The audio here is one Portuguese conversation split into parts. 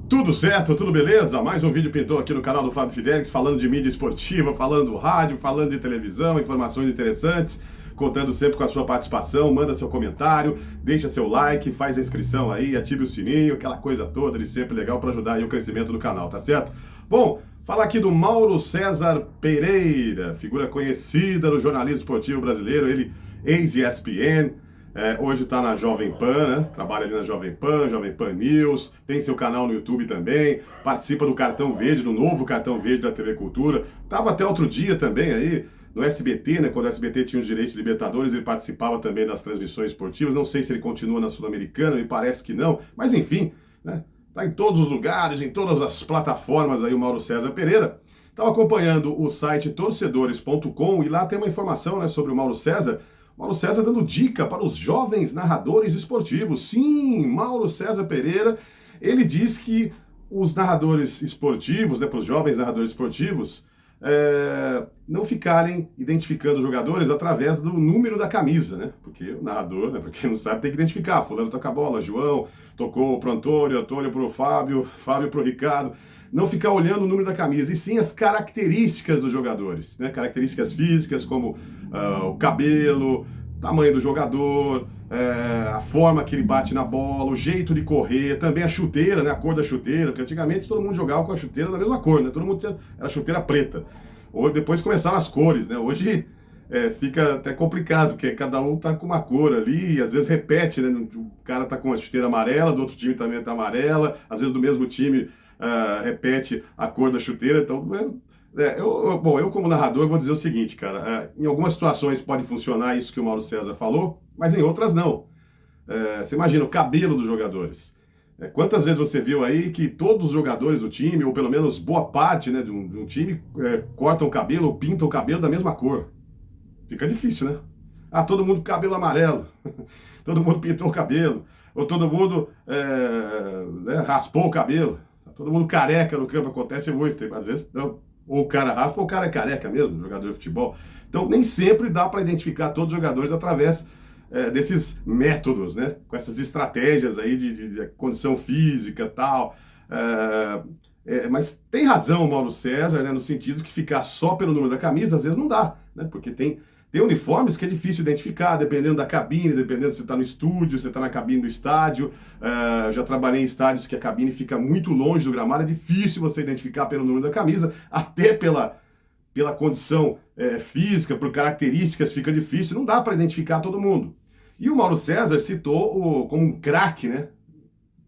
Tudo certo, tudo beleza? Mais um vídeo pintou aqui no canal do Fábio Fidelix, falando de mídia esportiva, falando do rádio, falando de televisão, informações interessantes, contando sempre com a sua participação. Manda seu comentário, deixa seu like, faz a inscrição aí, ative o sininho, aquela coisa toda, de sempre legal para ajudar aí o crescimento do canal, tá certo? Bom, falar aqui do Mauro César Pereira, figura conhecida no jornalismo esportivo brasileiro, ele ex-ESPN, hoje está na Jovem Pan, né? Trabalha ali na Jovem Pan News, tem seu canal no YouTube também, participa do Cartão Verde, do novo Cartão Verde da TV Cultura. Tava até outro dia também aí no SBT, né? Quando o SBT tinha os direitos de Libertadores, ele participava também das transmissões esportivas. Não sei se ele continua na Sul-Americana, me parece que não, mas enfim, né? Tá em todos os lugares, em todas as plataformas aí o Mauro César Pereira. Estava acompanhando o site torcedores.com e lá tem uma informação, né, sobre o Mauro César. Mauro César dando dica para os jovens narradores esportivos. Sim, Mauro César Pereira, ele diz que os narradores esportivos, né, para os jovens narradores esportivos, não ficarem identificando jogadores através do número da camisa, né? Porque o narrador, né, para quem não sabe, tem que identificar. Fulano toca a bola, João tocou pro Antônio, Antônio pro Fábio, Fábio pro Ricardo. Não ficar olhando o número da camisa, e sim as características dos jogadores, né? Características físicas como o cabelo, tamanho do jogador, a forma que ele bate na bola, o jeito de correr, também a chuteira, né? A cor da chuteira, porque antigamente todo mundo jogava com a chuteira da mesma cor, né? Todo mundo era chuteira preta. Ou depois começaram as cores, né? Hoje fica até complicado, porque cada um tá com uma cor ali, e às vezes repete, né? O cara tá com a chuteira amarela, do outro time também tá amarela, às vezes do mesmo time repete a cor da chuteira. Então, eu como narrador vou dizer o seguinte, cara, em algumas situações pode funcionar isso que o Mauro César falou, mas em outras não. Você imagina o cabelo dos jogadores. Quantas vezes você viu aí que todos os jogadores do time, ou pelo menos boa parte, né, de um time, cortam o cabelo ou pintam o cabelo da mesma cor? Fica difícil, né? Todo mundo com cabelo amarelo, todo mundo pintou o cabelo, ou todo mundo raspou o cabelo, todo mundo careca no campo, acontece muito, às vezes não. Ou o cara raspa ou o cara é careca mesmo, jogador de futebol. Então nem sempre dá para identificar todos os jogadores através desses métodos, né? Com essas estratégias aí de condição física e tal. Mas tem razão o Mauro César, né? No sentido que ficar só pelo número da camisa às vezes não dá, né? Porque tem uniformes que é difícil identificar, dependendo da cabine, dependendo se está no estúdio, se está na cabine do estádio. Já trabalhei em estádios que a cabine fica muito longe do gramado, é difícil você identificar pelo número da camisa, até pela condição física, por características, fica difícil, não dá para identificar todo mundo. E o Mauro César citou como um craque, né?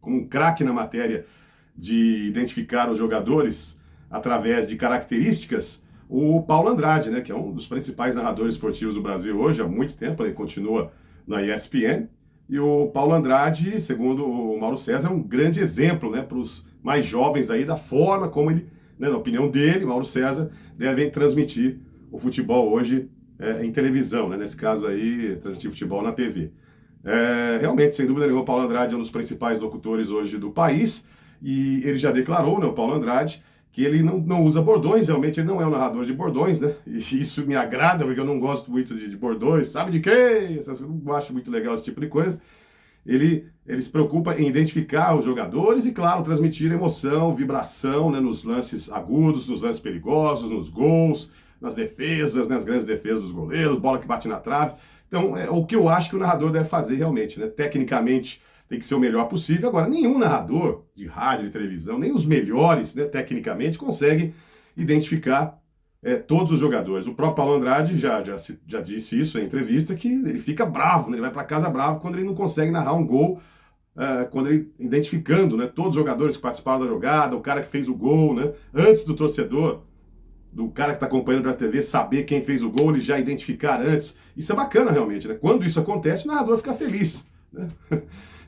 Como um craque na matéria de identificar os jogadores através de características, o Paulo Andrade, né, que é um dos principais narradores esportivos do Brasil hoje, há muito tempo, ele continua na ESPN, e o Paulo Andrade, segundo o Mauro César, é um grande exemplo, né, para os mais jovens aí, da forma como ele, né, na opinião dele, Mauro César, devem transmitir o futebol hoje em televisão, né, nesse caso aí, transmitir futebol na TV. Realmente, sem dúvida nenhuma, o Paulo Andrade é um dos principais locutores hoje do país, e ele já declarou, né, o Paulo Andrade, que ele não usa bordões, realmente ele não é um narrador de bordões, né? E isso me agrada, porque eu não gosto muito de bordões, sabe de quê? Eu não acho muito legal esse tipo de coisa. Ele se preocupa em identificar os jogadores e, claro, transmitir emoção, vibração, né, nos lances agudos, nos lances perigosos, nos gols, nas defesas, né, nas grandes defesas dos goleiros, bola que bate na trave. Então, é o que eu acho que o narrador deve fazer realmente, né? Tecnicamente, tem que ser o melhor possível. Agora, nenhum narrador de rádio, de televisão, nem os melhores, né, tecnicamente, conseguem identificar todos os jogadores. O próprio Paulo Andrade já disse isso em entrevista, que ele fica bravo, né, ele vai para casa bravo quando ele não consegue narrar um gol, quando ele identificando, né, todos os jogadores que participaram da jogada, o cara que fez o gol, né, antes do torcedor, do cara que está acompanhando pela TV, saber quem fez o gol, ele já identificar antes. Isso é bacana realmente, né? Quando isso acontece, o narrador fica feliz, né?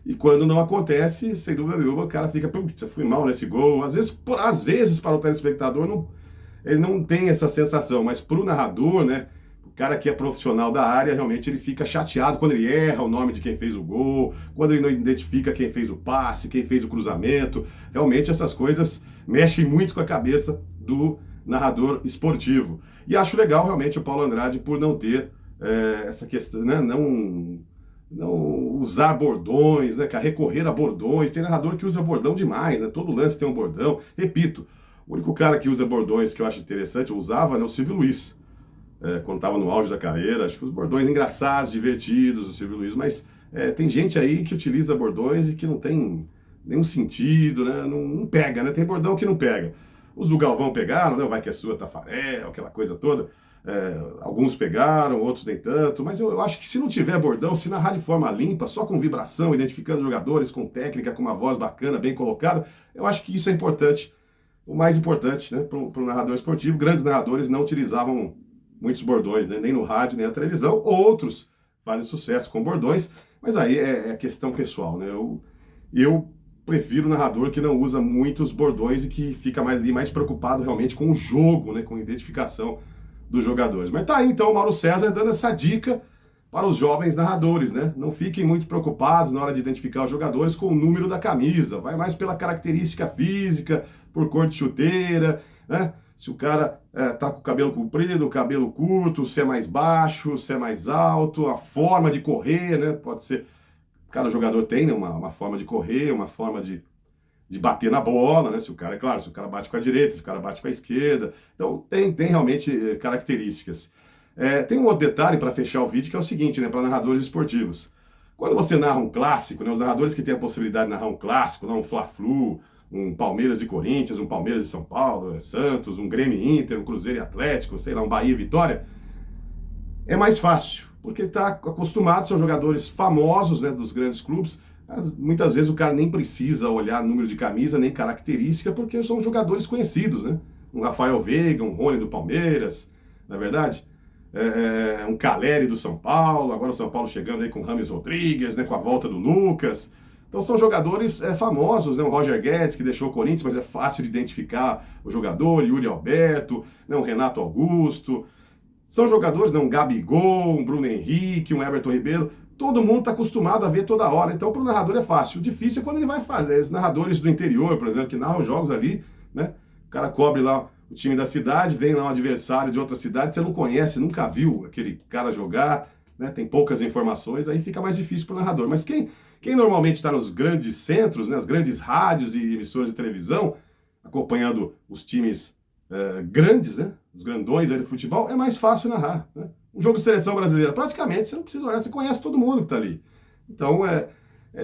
E quando não acontece, sem dúvida nenhuma, o cara fica, putz, eu fui mal nesse gol. Às vezes para o telespectador, ele não tem essa sensação, mas para o narrador, né, o cara que é profissional da área, realmente ele fica chateado quando ele erra o nome de quem fez o gol, quando ele não identifica quem fez o passe, quem fez o cruzamento. Realmente essas coisas mexem muito com a cabeça do narrador esportivo. E acho legal realmente o Paulo Andrade por não ter essa questão, né, não usar bordões, né, cara, recorrer a bordões. Tem narrador que usa bordão demais, né? Todo lance tem um bordão. Repito, o único cara que usa bordões que eu acho interessante, eu usava, né, o Silvio Luiz. Quando estava no auge da carreira, acho que os bordões engraçados, divertidos do Silvio Luiz, mas tem gente aí que utiliza bordões e que não tem nenhum sentido, né? Não pega, né? Tem bordão que não pega. Os do Galvão pegaram, né? Vai que é sua, Tafarel, aquela coisa toda. Alguns pegaram, outros nem tanto, mas eu acho que se não tiver bordão, se narrar de forma limpa, só com vibração, identificando jogadores, com técnica, com uma voz bacana, bem colocada, eu acho que isso é importante, o mais importante, né, para o narrador esportivo. Grandes narradores não utilizavam muitos bordões, né, nem no rádio, nem na televisão. Outros fazem sucesso com bordões, mas aí é questão pessoal, né? Eu prefiro o narrador que não usa muitos bordões e que fica mais preocupado realmente com o jogo, né, com a identificação dos jogadores. Mas tá aí então o Mauro César dando essa dica para os jovens narradores, né? Não fiquem muito preocupados na hora de identificar os jogadores com o número da camisa. Vai mais pela característica física, por cor de chuteira, né? Se o cara tá com o cabelo comprido, o cabelo curto, se é mais baixo, se é mais alto, a forma de correr, né? Pode ser. Cada jogador tem, né, uma forma de correr, uma forma de bater na bola, né? Se o cara, é claro, se o cara bate com a direita, se o cara bate com a esquerda. Então, tem realmente características. Tem um outro detalhe para fechar o vídeo, que é o seguinte, né, para narradores esportivos. Quando você narra um clássico, né, os narradores que têm a possibilidade de narrar um clássico, um Fla-Flu, um Palmeiras e Corinthians, um Palmeiras e São Paulo, Santos, um Grêmio e Inter, um Cruzeiro e Atlético, sei lá, um Bahia e Vitória, é mais fácil, porque ele está acostumado, são jogadores famosos, né, dos grandes clubes. Muitas vezes o cara nem precisa olhar número de camisa, nem característica, porque são jogadores conhecidos, né? Um Rafael Veiga, um Rony do Palmeiras, não é verdade? Um Caleri do São Paulo, agora o São Paulo chegando aí com o Rames Rodrigues, né, com a volta do Lucas. Então são jogadores famosos, né? O Roger Guedes, que deixou o Corinthians, mas é fácil de identificar o jogador, Yuri Alberto, né? O Renato Augusto. São jogadores, né? Um Gabigol, um Bruno Henrique, um Everton Ribeiro. Todo mundo está acostumado a ver toda hora, então para o narrador é fácil. O difícil é quando ele vai fazer. Os narradores do interior, por exemplo, que narram jogos ali, né? O cara cobre lá o time da cidade, vem lá um adversário de outra cidade, você não conhece, nunca viu aquele cara jogar, né? Tem poucas informações, aí fica mais difícil para o narrador. Mas quem normalmente está nos grandes centros, né? As grandes rádios e emissoras de televisão, acompanhando os times grandes, né? Os grandões aí do futebol, é mais fácil narrar, né? Um jogo de seleção brasileira, praticamente, você não precisa olhar, você conhece todo mundo que está ali. Então,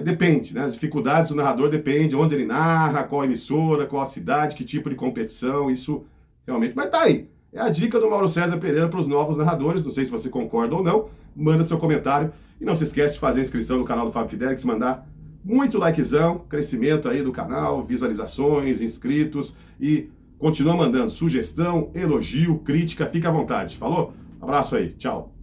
depende, né? As dificuldades do narrador depende onde ele narra, qual emissora, qual a cidade, que tipo de competição, isso realmente. Mas tá aí, é a dica do Mauro César Pereira para os novos narradores, não sei se você concorda ou não, manda seu comentário e não se esquece de fazer a inscrição no canal do Fábio Fidelix, mandar muito likezão, crescimento aí do canal, visualizações, inscritos e continua mandando sugestão, elogio, crítica, fica à vontade, falou? Abraço aí, tchau.